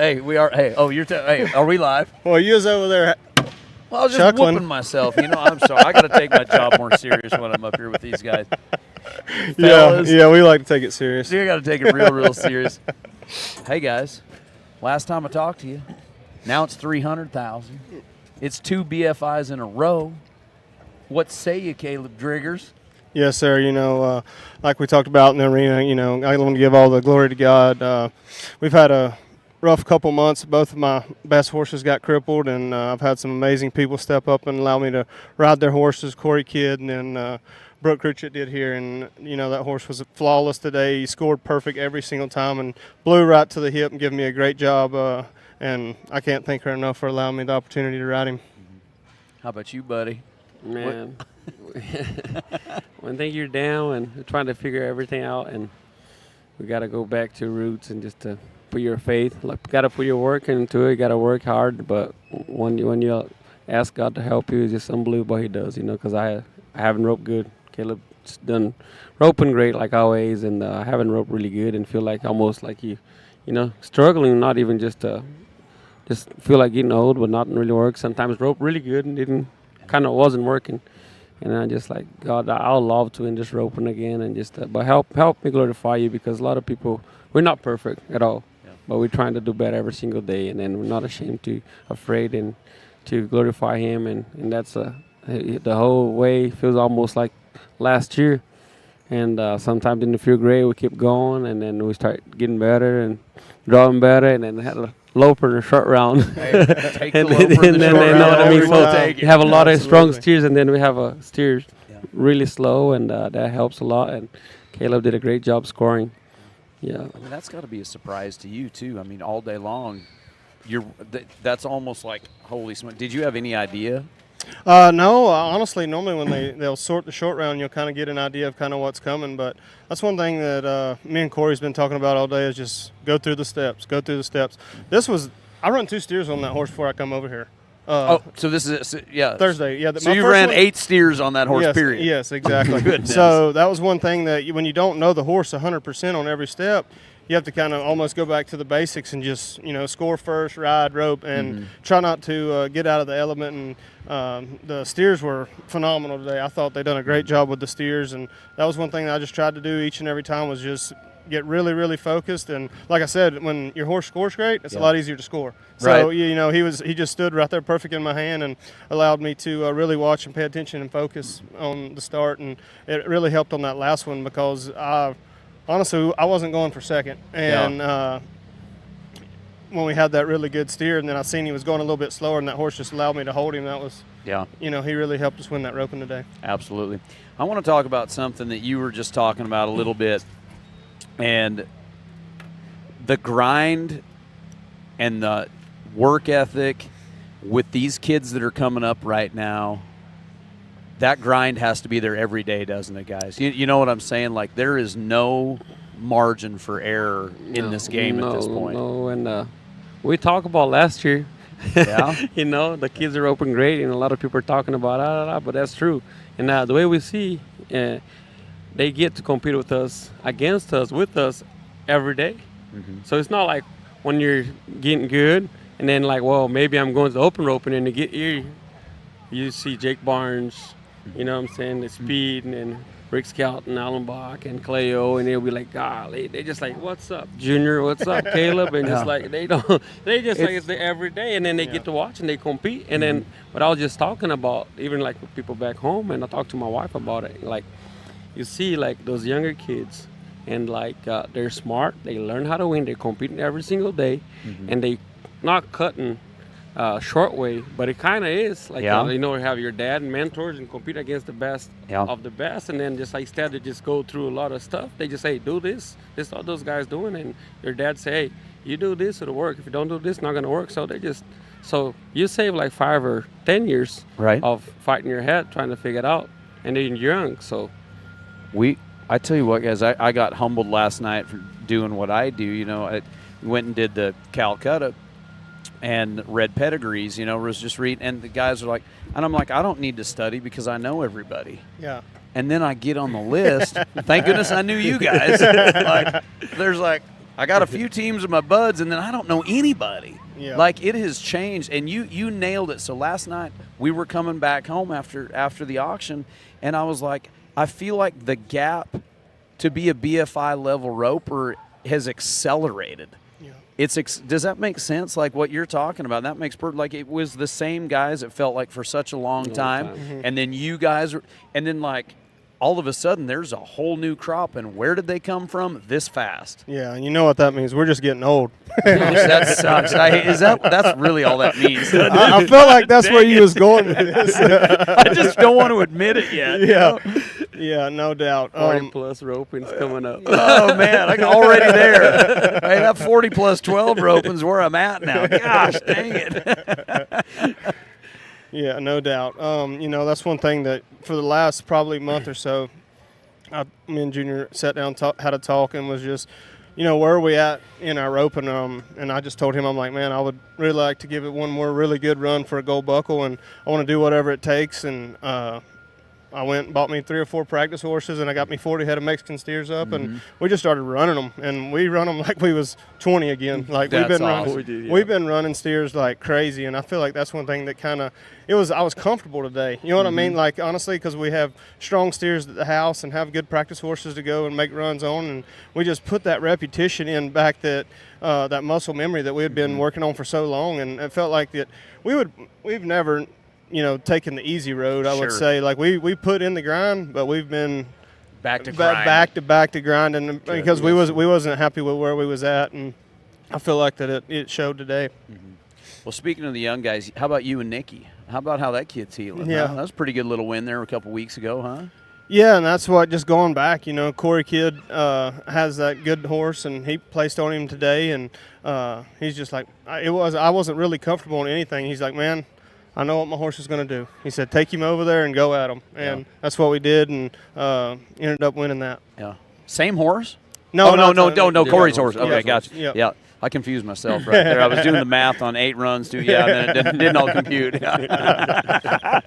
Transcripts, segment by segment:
Hey, we are. Hey, oh, hey, are we live? Well, you was over there. Well, I was just chuckling. whooping myself. I'm sorry. I got to take my job more serious when I'm up here with these guys. Yeah, we like to take it serious. You got to take it real serious. Hey, guys, last time I talked to you, now it's 300,000. It's 2 BFIs in a row. What say you, Kaleb Driggers? Yes, sir. Like we talked about in the arena, I want to give all the glory to God. We've had a rough couple months. Both of my best horses got crippled, and I've had some amazing people step up and allow me to ride their horses. Corey Kidd and then Brooke Critchett did here, and that horse was flawless today. He scored perfect every single time and blew right to the hip and gave me a great job. And I can't thank her enough for allowing me the opportunity to ride him. How about you, buddy? Man, one thing you're down and we're trying to figure everything out, and we got to go back to roots and just to put your faith. Like, got to put your work into it. You got to work hard, but when you ask God to help you, it's just unbelievable what He does. Because I haven't roped good. Caleb's done roping great like always, and I haven't roped really good and feel like almost like struggling. Not even just feel like getting old, but not really work. Sometimes rope really good and wasn't working. And I just like, God, I'll love to in this roping again and just, but help me glorify you, because a lot of people, we're not perfect at all, but we're trying to do better every single day, and then we're not afraid and to glorify Him, and that's the whole way feels almost like last year. And sometimes in the field grade we keep going, and then we start getting better and drawing better, and then had a loper in a short round. Take the loper in the short round. Know what I mean? So you have a lot of strong steers, and then we have a steers really slow, and that helps a lot. And Kaleb did a great job scoring. Yeah, I mean, that's got to be a surprise to you too. I mean, all day long, that's almost like, holy smoke. Did you have any idea? No, honestly, normally when they'll sort the short round, you'll kind of get an idea of kind of what's coming. But that's one thing that me and Corey's been talking about all day is just go through the steps. I run 2 steers on that horse before I come over here. So this is Thursday. Yeah. So you ran 8 steers on that horse, yes, period. Yes, exactly. Goodness. So that was one thing that when you don't know the horse 100% on every step, you have to kind of almost go back to the basics and just, score first, ride, rope, and try not to get out of the element. And the steers were phenomenal today. I thought they done a great job with the steers, and that was one thing that I just tried to do each and every time was just get really, really focused. And like I said, when your horse scores great, it's a lot easier to score. So, he just stood right there perfect in my hand and allowed me to really watch and pay attention and focus on the start. And it really helped on that last one because honestly, I wasn't going for second. And when we had that really good steer, and then I seen he was going a little bit slower, and that horse just allowed me to hold him, that was, he really helped us win that roping today. Absolutely. I want to talk about something that you were just talking about a little bit, and the grind and the work ethic with these kids that are coming up right now. That grind has to be there every day, doesn't it, guys? You know what I'm saying? Like, there is no margin for error in this game at this point. No, and we talked about last year. Yeah. The kids are open great, and a lot of people are talking about but that's true. And the way we see, they get to compete with us, against us, with us every day. Mm-hmm. So it's not like when you're getting good, and then like, well, maybe I'm going to the open roping, and to get here, you see Jake Barnes. You know what I'm saying? The speed, and then Rick Scout and Alan Bach and Cleo, and they'll be like, golly, they just like, what's up, Junior? What's up, Kaleb? And just like, it's the every day, and then they get to watch and they compete. And then what I was just talking about, even like with people back home, and I talked to my wife about it, like, you see like those younger kids, and like they're smart, they learn how to win, they're competing every single day, and they not cutting short way, but it kind of is like you have your dad and mentors and compete against the best of the best, and then just like instead to just go through a lot of stuff, they just say, do this is what those guys doing, and your dad say, hey, you do this, it'll work. If you don't do this, it's not gonna work. So so you save like 5 or 10 years of fighting your head trying to figure it out, and then you're young. So I tell you what, guys, I got humbled last night for doing what I do. I went and did the Calcutta and read pedigrees, was just reading, and the guys are like, and I'm like, I don't need to study because I know everybody. Yeah. And then I get on the list. Thank goodness I knew you guys. Like, there's like, I got a few teams of my buds, and then I don't know anybody. Yeah. Like, it has changed, and you nailed it. So last night we were coming back home after the auction, and I was like, I feel like the gap to be a BFI level roper has accelerated. Yeah. Does that make sense? Like what you're talking about, that makes like it was the same guys. It felt like for such a long time, Mm-hmm. and then you guys, and then like all of a sudden there's a whole new crop. And where did they come from? This fast. Yeah, and you know what that means? We're just getting old. That sucks. That's really all that means? I felt like that's where you was going with this. I just don't want to admit it yet. Yeah, yeah, no doubt. 40 plus roping's coming up. Oh man, I'm already there. Hey, that 40 plus 12 roping's where I'm at now. Gosh, dang it. Yeah, no doubt. That's one thing that for the last probably month or so, me and Junior sat down, had a talk, and was just, where are we at in our roping? And I just told him, I'm like, man, I would really like to give it one more really good run for a gold buckle, and I want to do whatever it takes. And I went and bought me 3 or 4 practice horses, and I got me 40 head of Mexican steers up, and we just started running them, and we run them like we was 20 again. Like That's we've been awesome. running, we've been running steers like crazy, and I feel like that's one thing that I was comfortable today. You know what I mean? Like honestly, because we have strong steers at the house and have good practice horses to go and make runs on, and we just put that repetition in back, that muscle memory that we had been working on for so long, and it felt like that we've never taking the easy road, I would Sure. say. Like we put in the grind, but we've been Back to grind. back to grinding because we wasn't happy with where we was at, and I feel like that it showed today. Well, speaking of the young guys, how about you and Nikki? How about how that kid's healing? Yeah. Huh? That was a pretty good little win there a couple weeks ago, huh? Yeah, and that's what, just going back, Corey Kidd has that good horse, and he placed on him today, and he's just like, I wasn't really comfortable in anything. He's like, man, I know what my horse is going to do. He said, take him over there and go at him. And that's what we did, and ended up winning that. Yeah. Same horse? No, No, Corey's horse. Okay, Yeah. gotcha. Yep. Yeah. I confused myself right there. I was doing the math on 8 runs too. Yeah, and then it didn't all compute. Well,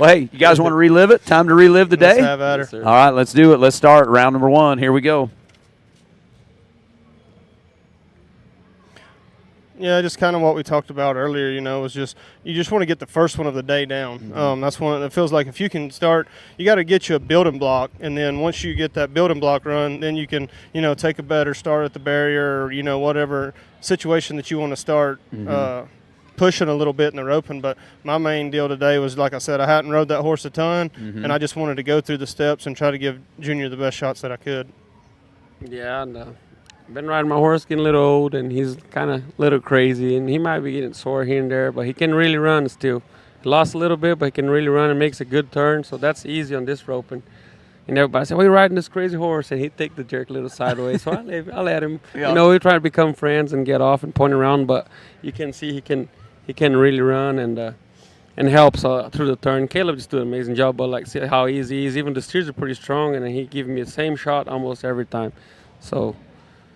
hey, you guys want to relive it? Time to relive the day? Let's have at her. Yes, sir. All right, let's do it. Let's start round number 1. Here we go. Yeah, just kind of what we talked about earlier, was just you just want to get the first one of the day down. That's one that feels like if you can start, you got to get you a building block, and then once you get that building block run, then you can, take a better start at the barrier, or, whatever situation that you want to start pushing a little bit in the roping. But my main deal today was, like I said, I hadn't rode that horse a ton, and I just wanted to go through the steps and try to give Junior the best shots that I could. Yeah, and been riding my horse, getting a little old, and he's kind of a little crazy, and he might be getting sore here and there, but he can really run still. He lost a little bit, but he can really run and makes a good turn, so that's easy on this roping. And everybody said, well, you're riding this crazy horse, and he'd take the jerk a little sideways, so I let him. Yeah. We try to become friends and get off and point around, but you can see he can really run and helps through the turn. Kaleb just did an amazing job, but see how easy he is. Even the steers are pretty strong, and he gives me the same shot almost every time. So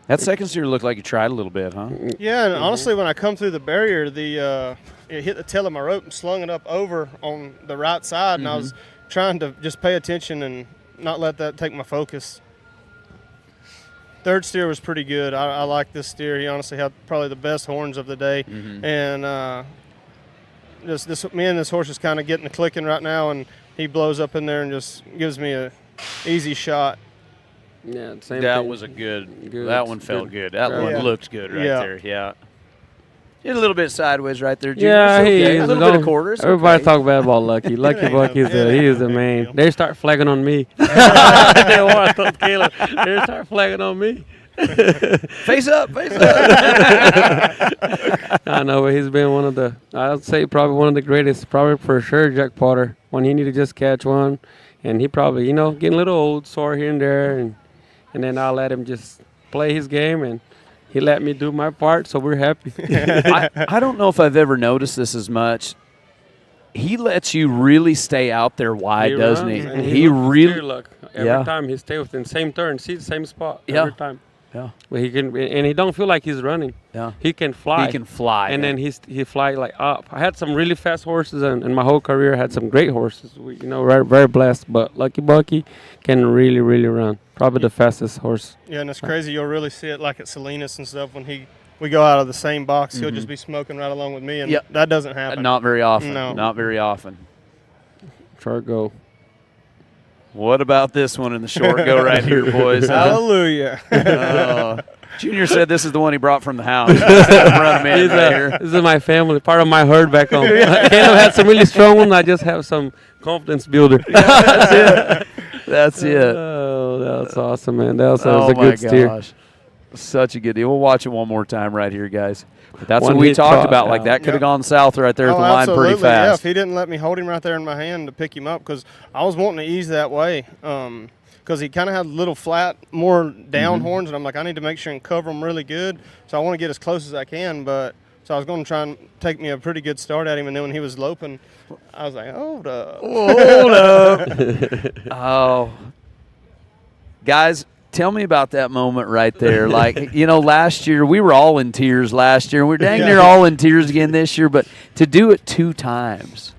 That second steer looked like you tried a little bit, huh? Yeah, and honestly, when I come through the barrier, it hit the tail of my rope and slung it up over on the right side, and I was trying to just pay attention and not let that take my focus. Third steer was pretty good. I like this steer. He honestly had probably the best horns of the day, and me and this horse is kind of getting the clicking right now, and he blows up in there and just gives me a easy shot. yeah, same That thing. was a good. Good. That one felt good. That Yeah. one Yeah. looked good right Yeah. there. Yeah. Did a little bit sideways right there, Junior. Yeah, It's he okay. is. A little bit of quarters. Everybody okay. talk bad about Lucky. Lucky ain't Buck, no- he it is ain't the no main. big deal. They start flagging on me. They want to Caleb. They start flagging on me. Face up, face up. I know, but he's been one of the, I'd say probably one of the greatest, probably for sure, Jack Potter, when he needed to just catch one. And he probably, getting a little old, sore here and there. And then I'll let him just play his game, and he let me do my part, so we're happy. I don't know if I've ever noticed this as much. He lets you really stay out there wide, doesn't he? runs, and He looks really. steer luck. Every Yeah. time he stays within the same turn, see the same spot Yeah. every time. Yeah. But he don't feel like he's running. Yeah. He can fly. He can fly. And then he fly like up. I had some really fast horses, and in my whole career, I had some great horses. Very, very blessed. But Lucky Bucky can really, really run. Probably the fastest horse. Yeah, and it's crazy. You'll really see it like at Salinas and stuff when we go out of the same box. He'll just be smoking right along with me, and that doesn't happen. Not very often. No. Not very often. Short go. What about this one in the short go right here, boys? Hallelujah. Junior said this is the one he brought from the house. Run him in right here. This is my family, part of my herd back home. Caleb had some really strong ones. I just have some confidence builder. That's it. That's it. Oh, that's awesome, man. That was a good steer. Such a good deal. We'll watch it one more time right here, guys. But that's One what we hit talked shot, about. yeah. Like that could have gone south right there at the line absolutely. pretty fast. Yeah, if he didn't let me hold him right there in my hand to pick him up, because I was wanting to ease that way. Because he kind of had little flat, more down horns, and I'm like, I need to make sure and cover them really good. So I want to get as close as I can, so I was going to try and take me a pretty good start at him, and then when he was loping, I was like, hold up. Hold up. Oh. Guys, tell me about that moment right there. Like, last year, we were all in tears last year, and we're dang near all in tears again this year, but to do it 2 times,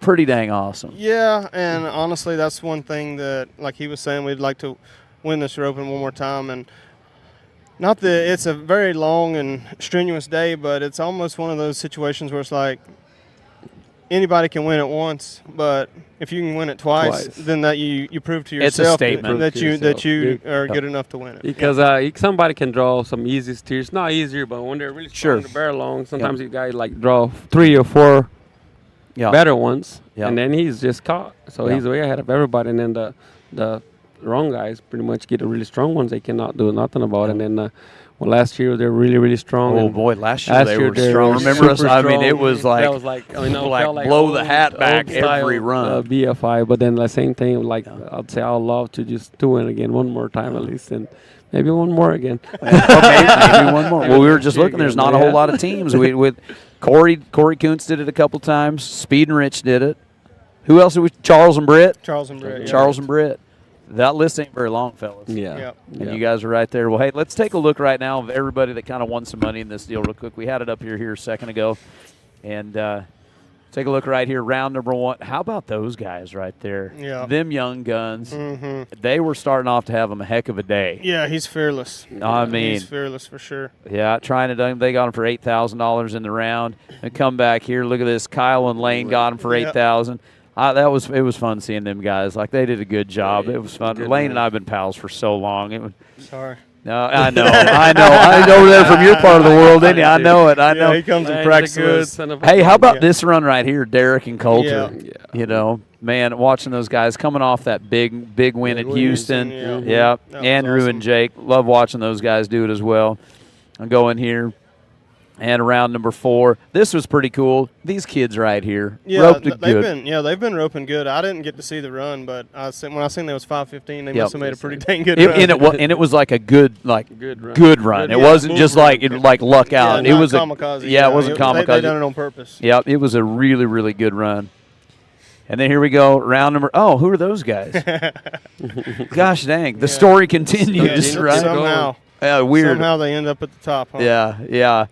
pretty dang awesome. Yeah, and honestly, that's one thing that, like he was saying, we'd like to win this roping one more time. And not that it's a very long and strenuous day, but it's almost one of those situations where it's like anybody can win it once, but if you can win it twice. Then that you prove to It's a yourself statement. that you are good enough to win it. Because somebody can draw some easy steers. Not easier, but when they're really strong to bear long, sometimes you guys like draw 3 or 4 better ones, and then he's just caught. So he's way ahead of everybody. And then the wrong guys pretty much get the really strong ones they cannot do nothing about. And then last year they're really, really strong. Oh boy, last year they were strong. Remember us? I mean, it was like blow the hat back every run. BFI, but then the same thing. Like I'd say, I'd love to just do it again one more time at least, and maybe one more again. Maybe one more. Well, we were just looking. There's not a whole lot of teams. With Corey Kuntz did it a couple times. Speed and Rich did it. Who else? Charles and Britt. Charles and Britt. Charles and Britt. That list ain't very long, fellas. Yeah. And you guys are right there. Well, hey, let's take a look right now of everybody that kind of won some money in this deal real quick. We had it up here a second ago. And take a look right here, round number 1. How about those guys right there? Yeah. Them young guns. They were starting off to have them a heck of a day. Yeah, he's fearless. I mean. He's fearless for sure. Yeah, trying to do him. They got him for $8,000 in the round. And come back here. Look at this. Kyle and Lane got him for $8,000. It was fun seeing them guys. Like, they did a good job. It was fun. Lane and I have been pals for so long. Sorry. No, I know. I know over there from your part of the world, didn't you? I know it. I know. Yeah, he comes and practices. Hey, how about this run right here, Derek and Coulter? Yeah. Man, watching those guys coming off that big win at Houston. Yeah. Andrew awesome. and Jake. Love watching those guys do it as well. I'm going here. And round number 4. This was pretty cool. These kids right here roped it good. They've been roping good. I didn't get to see the run, but when I seen there was 5:15, they must have made a pretty dang good run. And it was like a good run. It wasn't just like luck out. Yeah, it was kamikaze. It wasn't kamikaze. They done it on purpose. Yeah, it was a really, really good run. And then here we go, round number. Oh, who are those guys? Gosh dang, the story continues, right? Somehow. Yeah, weird. Somehow they end up at the top. Huh? Yeah.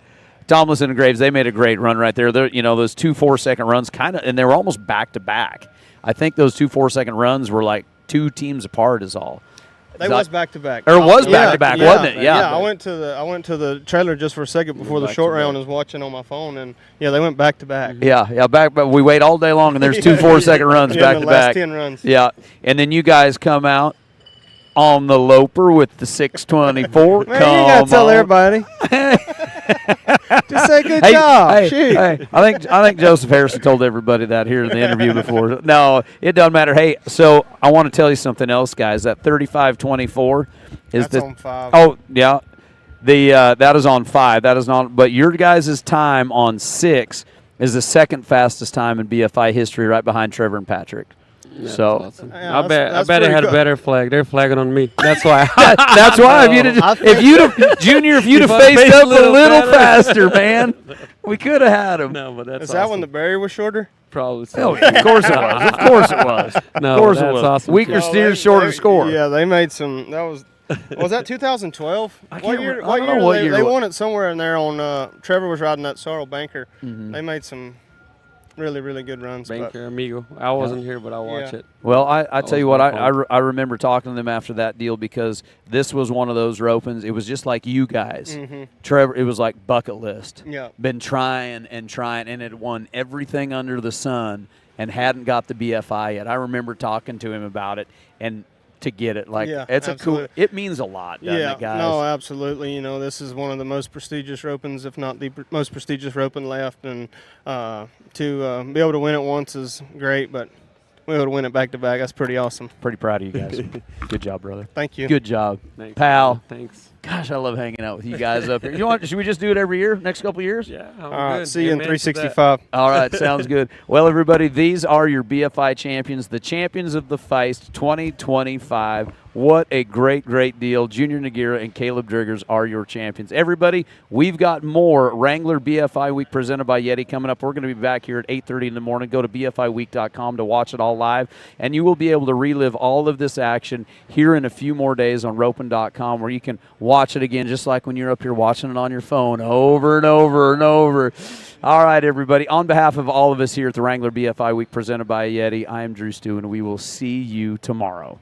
Tomlinson and Graves, they made a great run right there. Those 2 4-second runs and they were almost back to back. I think those 2 4-second runs were like 2 teams apart is all. They was back to back. Or was back to back, wasn't it? Yeah. I went to the trailer just for a second before the short round. And was watching on my phone, and they went back to back. Yeah, back. But we wait all day long, and there's 2 4-second runs back to back. Last 10 runs. Yeah, and then you guys come out on the loper with the 624. Man, you gotta tell everybody. Just say good job. Hey, I think Joseph Harrison told everybody that here in the interview before. No, it doesn't matter. Hey, so I want to tell you something else, guys. That 35-24 is That's on 5. Oh, yeah. That is on 5. That is not. But your guys' time on 6 is the second fastest time in BFI history, right behind Trevor and Patrick. Yeah, so awesome. Yeah, I bet it had a better flag. They're flagging on me. That's why. That's why. If you'd have faced up a little faster, man, we could have had him. No, but that's Is that when the barrier was shorter? Probably. So. Oh, of course it was. Of course it was. No, of course that's it was. Awesome. Weaker steers, shorter score. Yeah, they made some. That was Was that 2012? I What can't year? re- I What don't know year? what They, year they it wa- won it somewhere in there on. Trevor was riding that Sorrel Banker. Mm-hmm. They made some really, really good runs. but- Banker Amigo. I wasn't here, but I watched Yeah. it. Well, I tell was you what, very pumped. I remember talking to them after that deal because this was one of those ropens. It was just like you guys. Trevor, it was like bucket list. Yeah. Been trying, and had won everything under the sun and hadn't got the BFI yet. I remember talking to him about it and to get it. Like, Yeah, it's absolutely. it means a lot, doesn't Yeah, it, guys? no, absolutely. This is one of the most prestigious ropens, if not the most prestigious roping left, and to be able to win it once is great, but be able to win it back to back, that's pretty awesome. Pretty proud of you guys. Good job, brother. Thank you. Good job. Thanks, Pal. man. Thanks. Gosh, I love hanging out with you guys up here. Should we just do it every year, next couple of years? Yeah. I'm All right, good. see you in Amen to that. 365. All right, sounds good. Well, everybody, these are your BFI champions, the champions of the Feist 2025. What a great, great deal. Junior Nogueira and Kaleb Driggers are your champions. Everybody, we've got more Wrangler BFI Week presented by Yeti coming up. We're going to be back here at 8:30 in the morning. Go to BFIweek.com to watch it all live, and you will be able to relive all of this action here in a few more days on roping.com, where you can watch it again, just like when you're up here watching it on your phone over and over and over. All right, everybody. On behalf of all of us here at the Wrangler BFI Week presented by Yeti, I am Dru Stew, and we will see you tomorrow.